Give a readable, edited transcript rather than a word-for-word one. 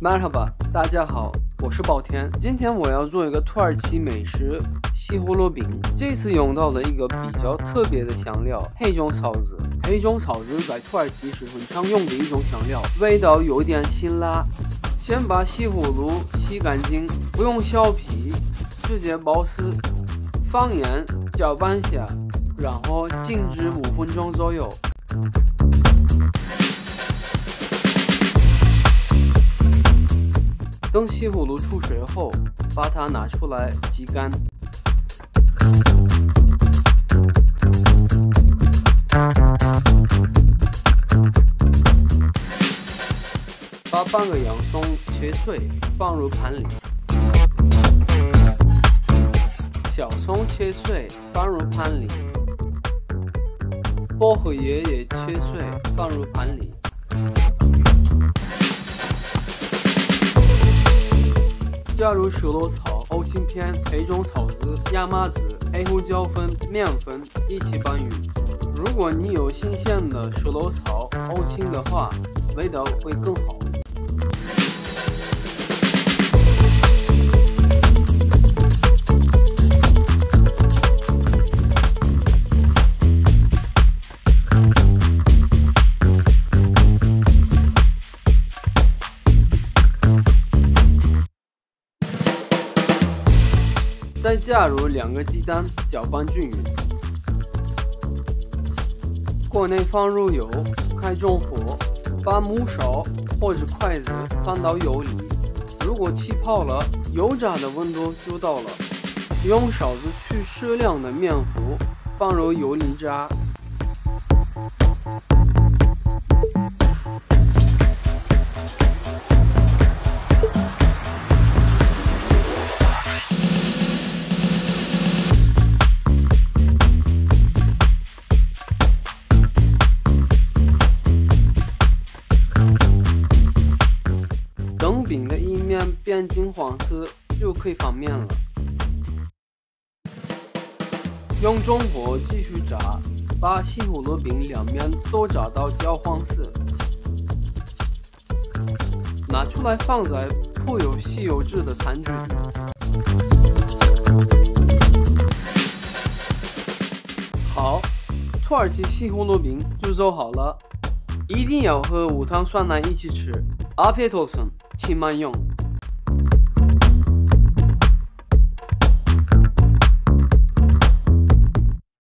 Merhaba，大家好，我是宝田。今天我要做一个土耳其美食西葫芦饼。这次用到了一个比较特别的香料——黑种草籽。黑种草籽在土耳其是很常用的一种香料，味道有点辛辣。先把西葫芦洗干净，不用削皮，直接剥丝，放盐，搅拌下，然后静置5分钟左右。等西葫芦出水后，把它拿出来挤干。把半个洋葱切碎，放入盘里。小葱切碎，放入盘里。薄荷叶也切碎，放入盘里。加入石榴草、欧芹片、黑种草籽、亚麻籽、黑胡椒粉、面粉一起拌匀。如果你有新鲜的石榴草、欧芹的话，味道会更好。再加入2个鸡蛋，搅拌均匀。锅内放入油，开中火，把木勺或者筷子放到油里。如果起泡了，油炸的温度就到了。用勺子取适量的面糊，放入油里炸。等饼的一面变金黄色，就可以翻面了。用中火继续炸，把西葫芦饼2面都炸到焦黄色。拿出来放在铺有吸油纸的餐具里。好，土耳其西葫芦饼就做好了，一定要和无糖酸奶一起吃。Afiyet olsun，请慢用。